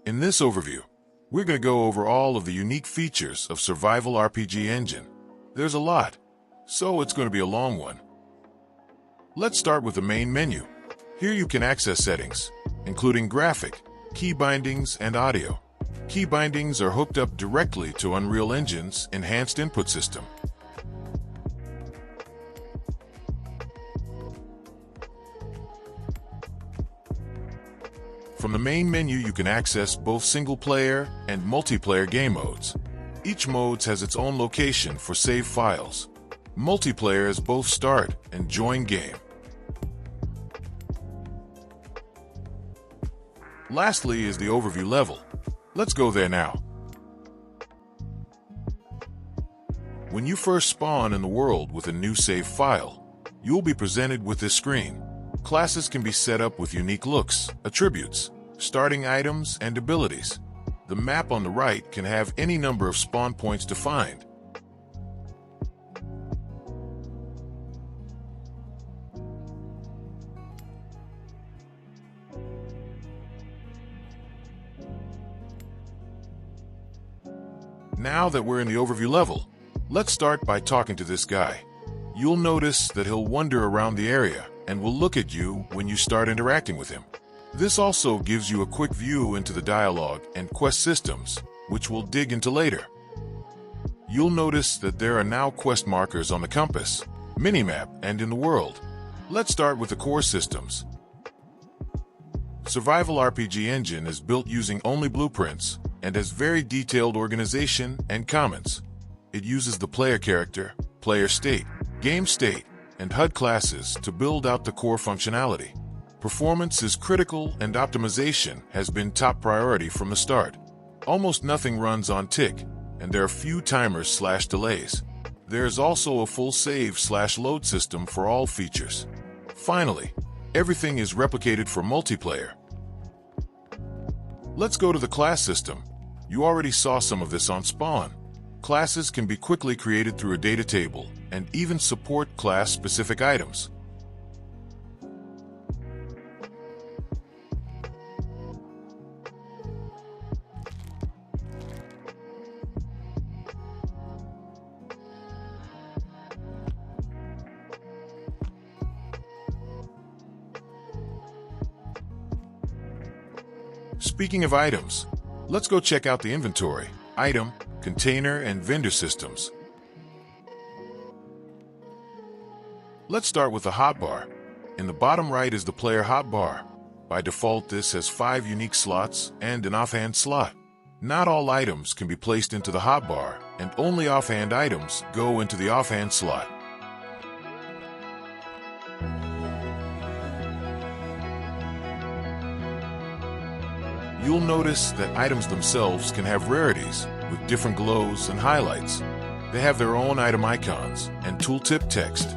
In this overview, we're going to go over all of the unique features of Survival RPG Engine. There's a lot, so it's going to be a long one. Let's start with the main menu. Here you can access settings, including graphic, key bindings, and audio. Key bindings are hooked up directly to Unreal Engine's enhanced input system. From the main menu, you can access both single-player and multiplayer game modes. Each mode has its own location for save files. Multiplayer is both start and join game. Lastly is the overview level. Let's go there now. When you first spawn in the world with a new save file, you'll be presented with this screen. Classes can be set up with unique looks, attributes, starting items, and abilities. The map on the right can have any number of spawn points defined. Now that we're in the overview level, let's start by talking to this guy. You'll notice that he'll wander around the area and will look at you when you start interacting with him. This also gives you a quick view into the dialogue and quest systems, which we'll dig into later. You'll notice that there are now quest markers on the compass, minimap, and in the world. Let's start with the core systems. Survival RPG Engine is built using only blueprints and has very detailed organization and comments. It uses the player character, player state, game state, and HUD classes to build out the core functionality. Performance is critical and optimization has been top priority from the start. Almost nothing runs on tick, and there are few timers/delays. There is also a full save/load system for all features. Finally, everything is replicated for multiplayer. Let's go to the class system. You already saw some of this on spawn. Classes can be quickly created through a data table and even support class-specific items. Speaking of items, let's go check out the inventory, item, container, and vendor systems. Let's start with the hotbar. In the bottom right is the player hotbar. By default, this has 5 unique slots and an offhand slot. Not all items can be placed into the hotbar, and only offhand items go into the offhand slot. You'll notice that items themselves can have rarities with different glows and highlights. They have their own item icons and tooltip text.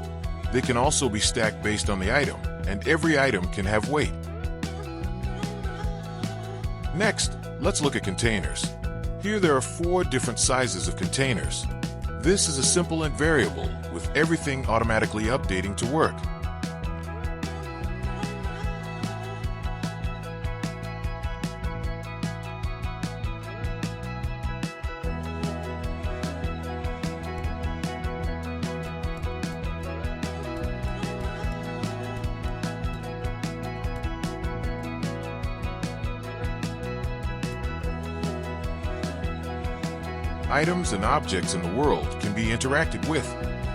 They can also be stacked based on the item, and every item can have weight. Next, let's look at containers. Here there are 4 different sizes of containers. This is a simple and variable with everything automatically updating to work. Items and objects in the world can be interacted with.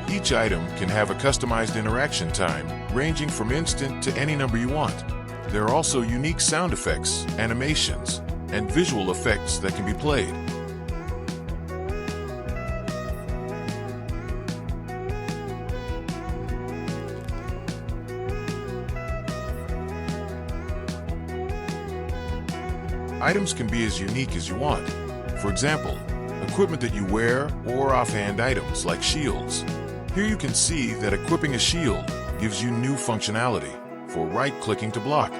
Each item can have a customized interaction time, ranging from instant to any number you want. There are also unique sound effects, animations, and visual effects that can be played. Items can be as unique as you want. For example, equipment that you wear or offhand items like shields. Here you can see that equipping a shield gives you new functionality for right-clicking to block.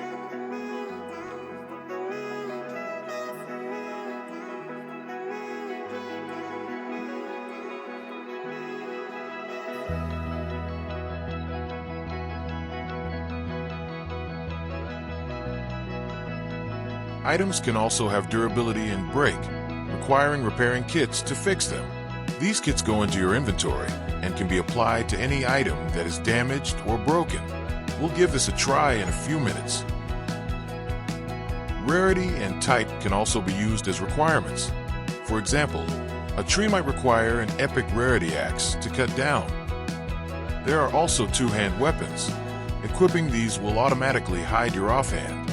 Items can also have durability and break, requiring repairing kits to fix them. These kits go into your inventory and can be applied to any item that is damaged or broken. We'll give this a try in a few minutes. Rarity and type can also be used as requirements. For example, a tree might require an epic rarity axe to cut down. There are also two-hand weapons. Equipping these will automatically hide your offhand.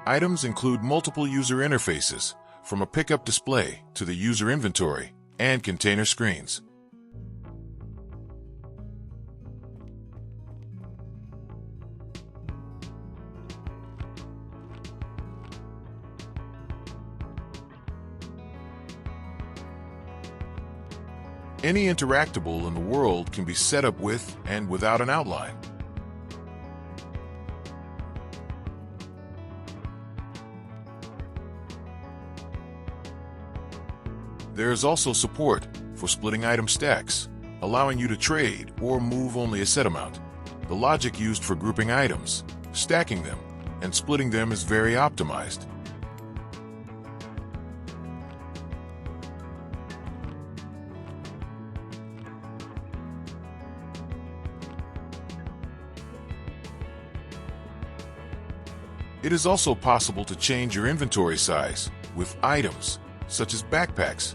Items include multiple user interfaces, from a pickup display to the user inventory and container screens. Any interactable in the world can be set up with and without an outline. There is also support for splitting item stacks, allowing you to trade or move only a set amount. The logic used for grouping items, stacking them, and splitting them is very optimized. It is also possible to change your inventory size with items such as backpacks.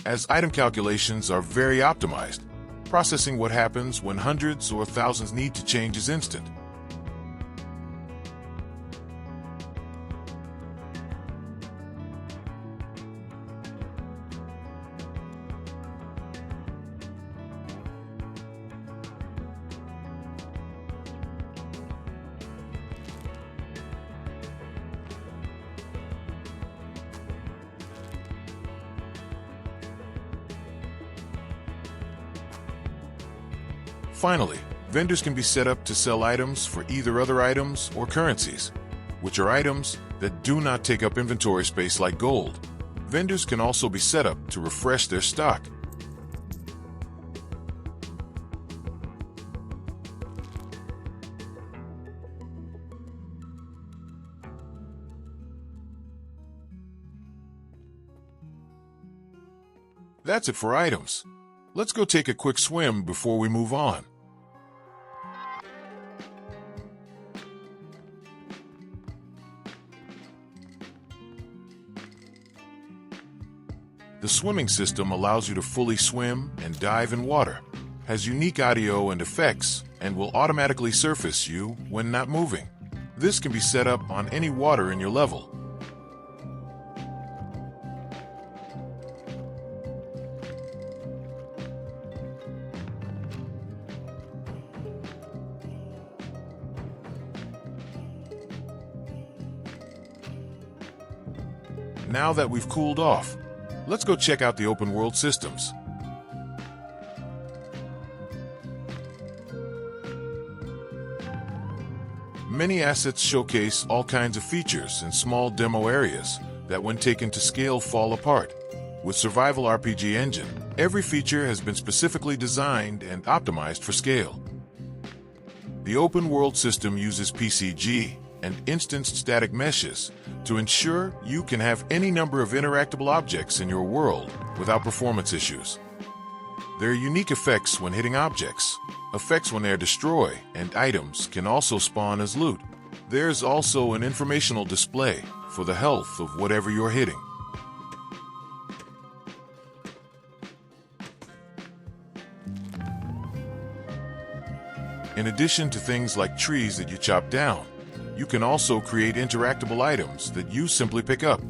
As item calculations are very optimized, processing what happens when hundreds or thousands need to change is instant. Finally, vendors can be set up to sell items for either other items or currencies, which are items that do not take up inventory space like gold. Vendors can also be set up to refresh their stock. That's it for items. Let's go take a quick swim before we move on. The swimming system allows you to fully swim and dive in water, has unique audio and effects, and will automatically surface you when not moving. This can be set up on any water in your level. Now that we've cooled off, let's go check out the open world systems. Many assets showcase all kinds of features in small demo areas that when taken to scale fall apart. With Survival RPG Engine, every feature has been specifically designed and optimized for scale. The open world system uses PCG and instanced static meshes to ensure you can have any number of interactable objects in your world without performance issues. There are unique effects when hitting objects, effects when they are destroyed, and items can also spawn as loot. There's also an informational display for the health of whatever you're hitting. In addition to things like trees that you chop down, you can also create interactable items that you simply pick up.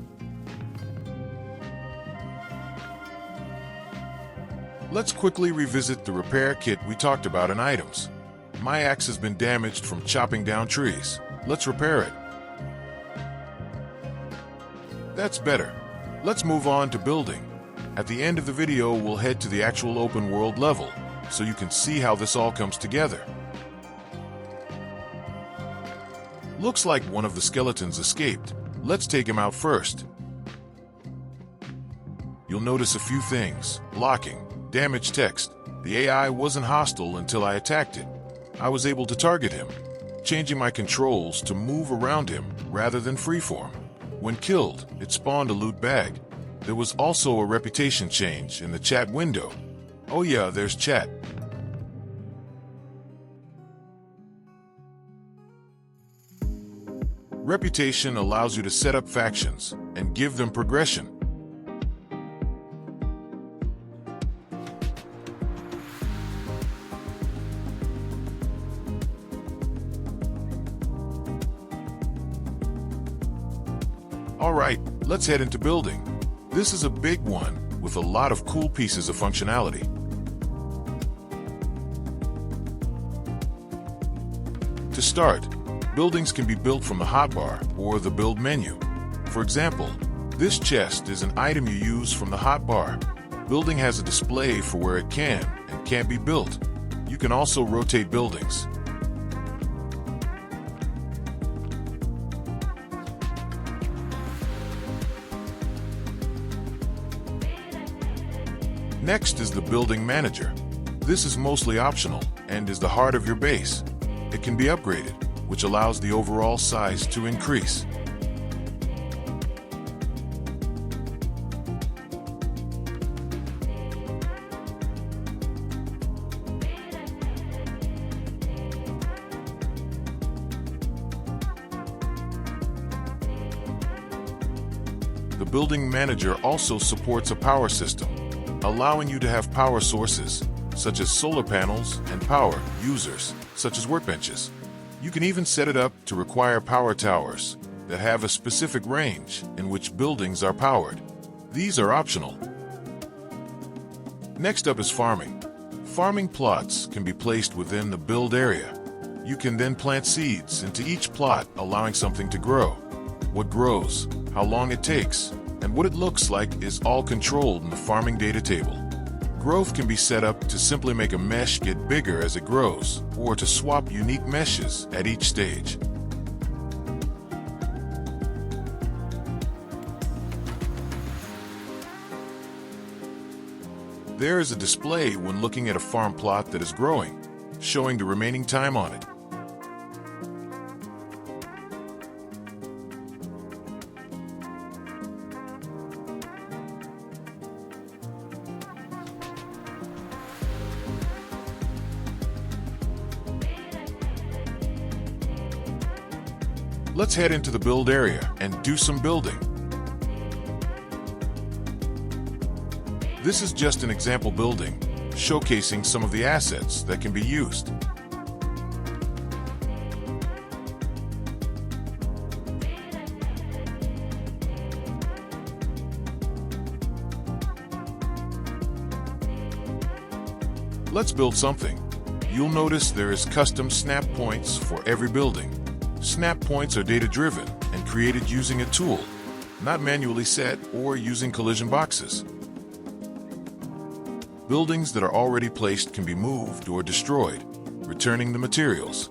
Let's quickly revisit the repair kit we talked about in items. My axe has been damaged from chopping down trees. Let's repair it. That's better. Let's move on to building. At the end of the video, we'll head to the actual open world level, so you can see how this all comes together. Looks like one of the skeletons escaped. Let's take him out first. You'll notice a few things: blocking, damaged text. The AI wasn't hostile until I attacked it. I was able to target him, changing my controls to move around him rather than freeform. When killed, it spawned a loot bag. There was also a reputation change in the chat window. Oh yeah, there's chat. Reputation allows you to set up factions and give them progression. Alright, let's head into building. This is a big one with a lot of cool pieces of functionality. To start, buildings can be built from the hotbar or the build menu. For example, this chest is an item you use from the hotbar. Building has a display for where it can and can't be built. You can also rotate buildings. Next is the building manager. This is mostly optional and is the heart of your base. It can be upgraded, which allows the overall size to increase. The building manager also supports a power system, allowing you to have power sources, such as solar panels, and power users, such as workbenches. You can even set it up to require power towers that have a specific range in which buildings are powered. These are optional. Next up is farming. Farming plots can be placed within the build area. You can then plant seeds into each plot, allowing something to grow. What grows, how long it takes, and what it looks like is all controlled in the farming data table. Growth can be set up to simply make a mesh get bigger as it grows, or to swap unique meshes at each stage. There is a display when looking at a farm plot that is growing, showing the remaining time on it. Let's head into the build area and do some building. This is just an example building, showcasing some of the assets that can be used. Let's build something. You'll notice there is custom snap points for every building. Snap points are data-driven and created using a tool, not manually set or using collision boxes. Buildings that are already placed can be moved or destroyed, returning the materials.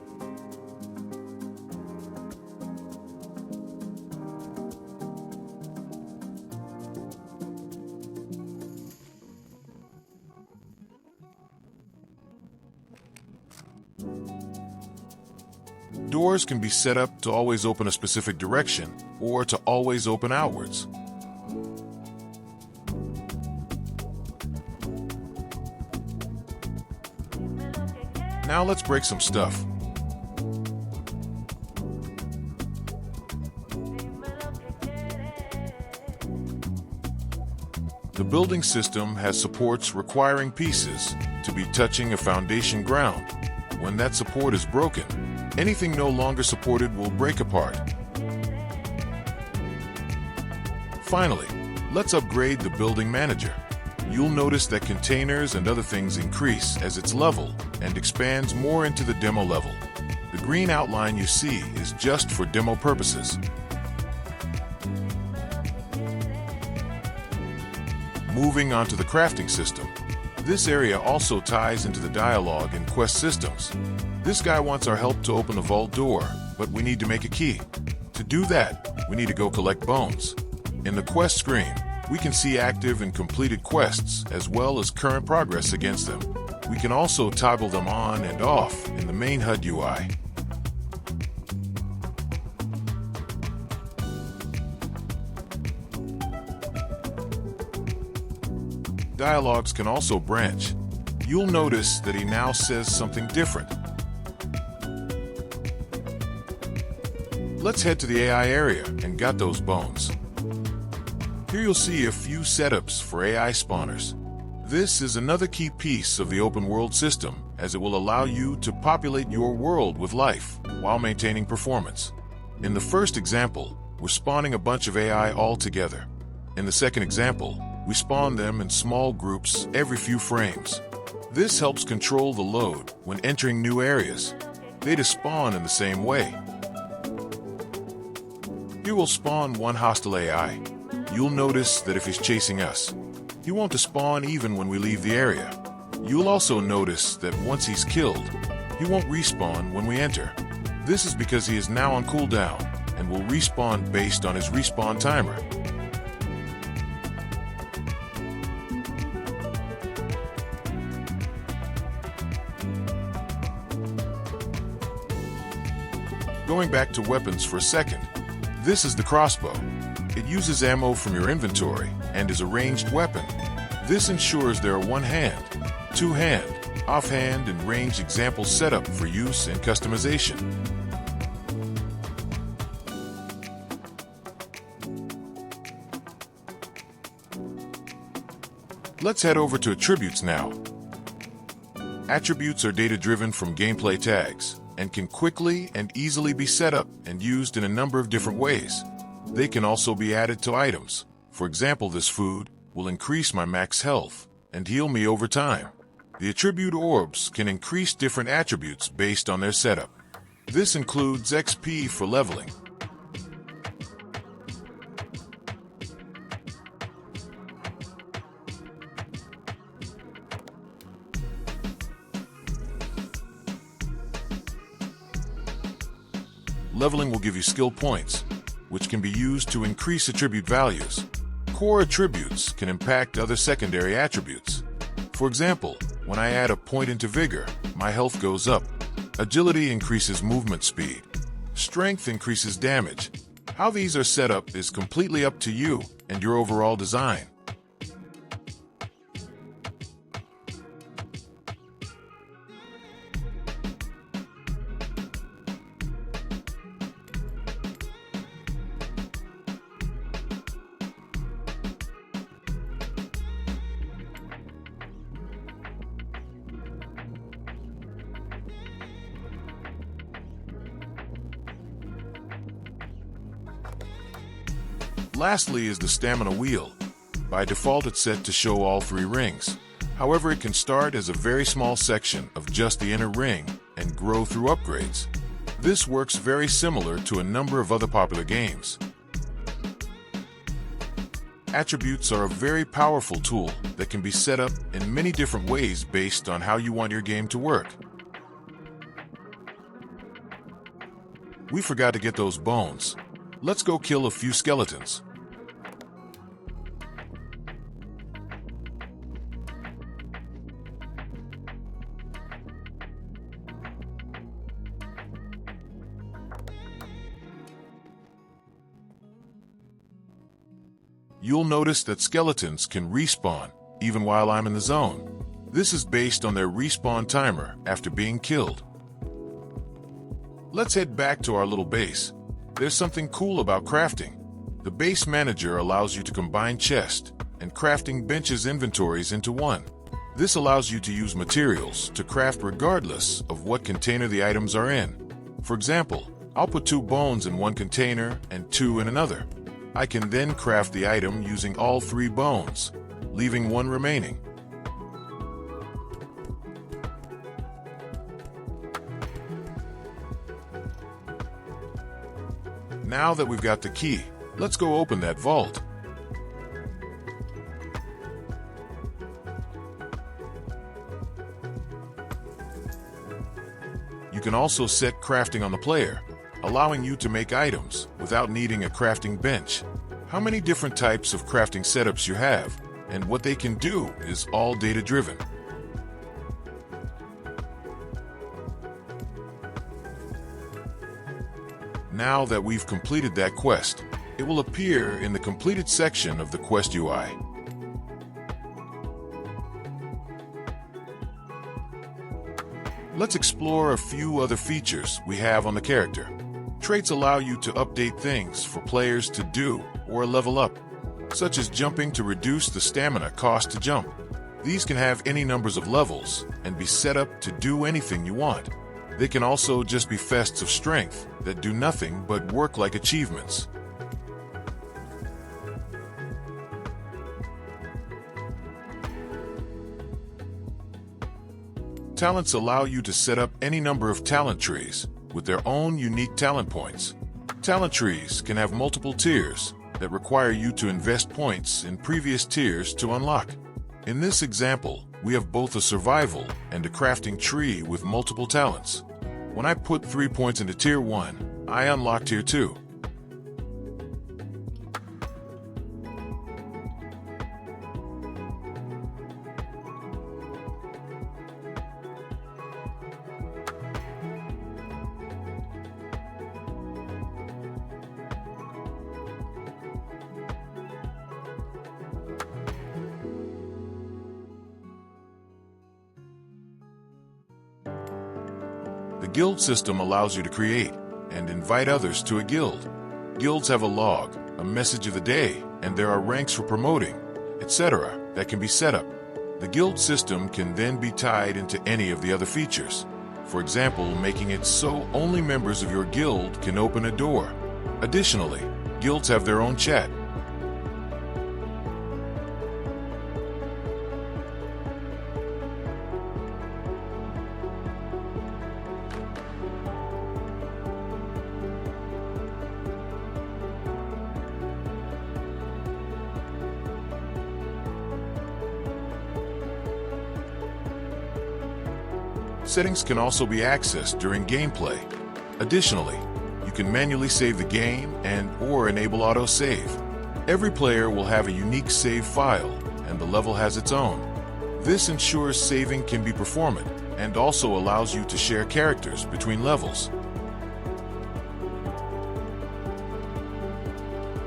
Doors can be set up to always open a specific direction or to always open outwards. Now let's break some stuff. The building system has supports requiring pieces to be touching a foundation ground. When that support is broken, anything no longer supported will break apart. Finally, let's upgrade the building manager. You'll notice that containers and other things increase as its level and expands more into the demo level. The green outline you see is just for demo purposes. Moving on to the crafting system. This area also ties into the dialogue and quest systems. This guy wants our help to open the vault door, but we need to make a key. To do that, we need to go collect bones. In the quest screen, we can see active and completed quests as well as current progress against them. We can also toggle them on and off in the main HUD UI. Dialogues can also branch. You'll notice that he now says something different. Let's head to the AI area and get those bones. Here you'll see a few setups for AI spawners. This is another key piece of the open world system, as it will allow you to populate your world with life while maintaining performance. In the first example, we're spawning a bunch of AI all together. In the second example, we spawn them in small groups every few frames. This helps control the load when entering new areas. They spawn in the same way. Here we'll spawn one hostile AI. You'll notice that if he's chasing us, he won't spawn even when we leave the area. You'll also notice that once he's killed, he won't respawn when we enter. This is because he is now on cooldown and will respawn based on his respawn timer. Going back to weapons for a second, this is the crossbow. It uses ammo from your inventory and is a ranged weapon. This ensures there are one-hand, two-hand, offhand, and ranged examples set up for use and customization. Let's head over to attributes now. Attributes are data-driven from gameplay tags and can quickly and easily be set up and used in a number of different ways. They can also be added to items. For example, this food will increase my max health and heal me over time. The attribute orbs can increase different attributes based on their setup. This includes XP for leveling. Leveling will give you skill points, which can be used to increase attribute values. Core attributes can impact other secondary attributes. For example, when I add a point into vigor, my health goes up. Agility increases movement speed. Strength increases damage. How these are set up is completely up to you and your overall design. Lastly is the stamina wheel. By default, it's set to show all 3 rings. However, it can start as a very small section of just the inner ring and grow through upgrades. This works very similar to a number of other popular games. Attributes are a very powerful tool that can be set up in many different ways based on how you want your game to work. We forgot to get those bones. Let's go kill a few skeletons. You'll notice that skeletons can respawn even while I'm in the zone. This is based on their respawn timer after being killed. Let's head back to our little base. There's something cool about crafting. The base manager allows you to combine chest and crafting benches inventories into one. This allows you to use materials to craft regardless of what container the items are in. For example, I'll put 2 bones in one container and 2 in another. I can then craft the item using all 3 bones, leaving 1 remaining. Now that we've got the key, let's go open that vault. You can also set crafting on the player. allowing you to make items without needing a crafting bench. How many different types of crafting setups you have and what they can do is all data-driven. Now that we've completed that quest, it will appear in the completed section of the quest UI. Let's explore a few other features we have on the character. Traits allow you to update things for players to do or level up, such as jumping to reduce the stamina cost to jump. These can have any numbers of levels and be set up to do anything you want. They can also just be fests of strength that do nothing but work like achievements. Talents allow you to set up any number of talent trees with their own unique talent points. Talent trees can have multiple tiers that require you to invest points in previous tiers to unlock. In this example, we have both a survival and a crafting tree with multiple talents. When I put 3 points into Tier 1, I unlock Tier 2. The guild system allows you to create and invite others to a guild. Guilds have a log, a message of the day, and there are ranks for promoting, etc. that can be set up. The guild system can then be tied into any of the other features. For example, making it so only members of your guild can open a door. Additionally, guilds have their own chat. Settings can also be accessed during gameplay. Additionally, you can manually save the game and/or enable autosave. Every player will have a unique save file, and the level has its own. This ensures saving can be performant and also allows you to share characters between levels.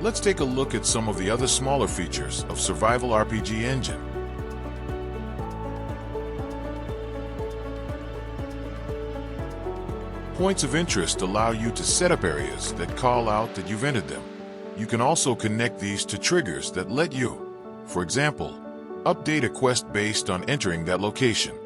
Let's take a look at some of the other smaller features of Survival RPG Engine. Points of interest allow you to set up areas that call out that you've entered them. You can also connect these to triggers that let you, for example, update a quest based on entering that location.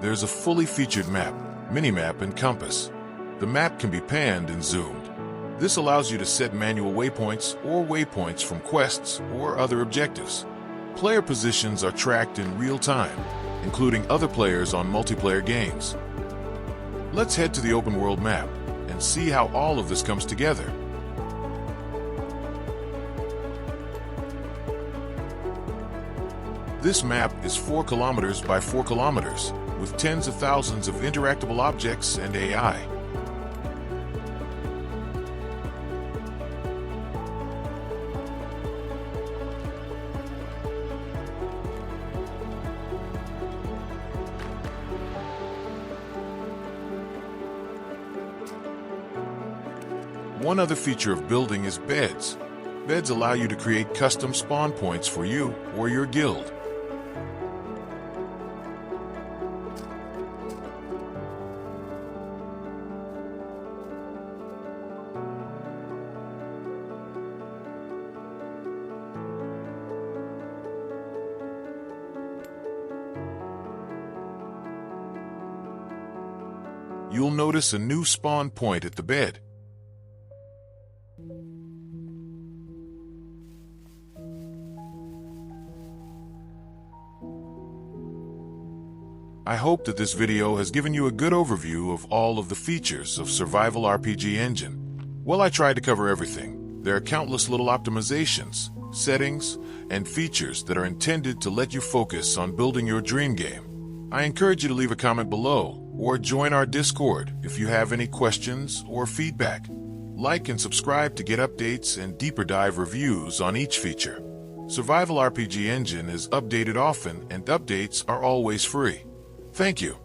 There's a fully featured map, minimap, and compass. The map can be panned and zoomed. This allows you to set manual waypoints or waypoints from quests or other objectives. Player positions are tracked in real time, including other players on multiplayer games. Let's head to the open world map and see how all of this comes together. This map is 4 kilometers by 4 kilometers, with tens of thousands of interactable objects and AI. One other feature of building is beds. Beds allow you to create custom spawn points for you or your guild. You'll notice a new spawn point at the bed. I hope that this video has given you a good overview of all of the features of Survival RPG Engine. Well, I tried to cover everything. There are countless little optimizations settings, and features that are intended to let you focus on building your dream game. I encourage you to leave a comment below or join our Discord if you have any questions or feedback. Like and subscribe to get updates and deeper dive reviews on each feature. Survival RPG Engine is updated often and updates are always free. Thank you.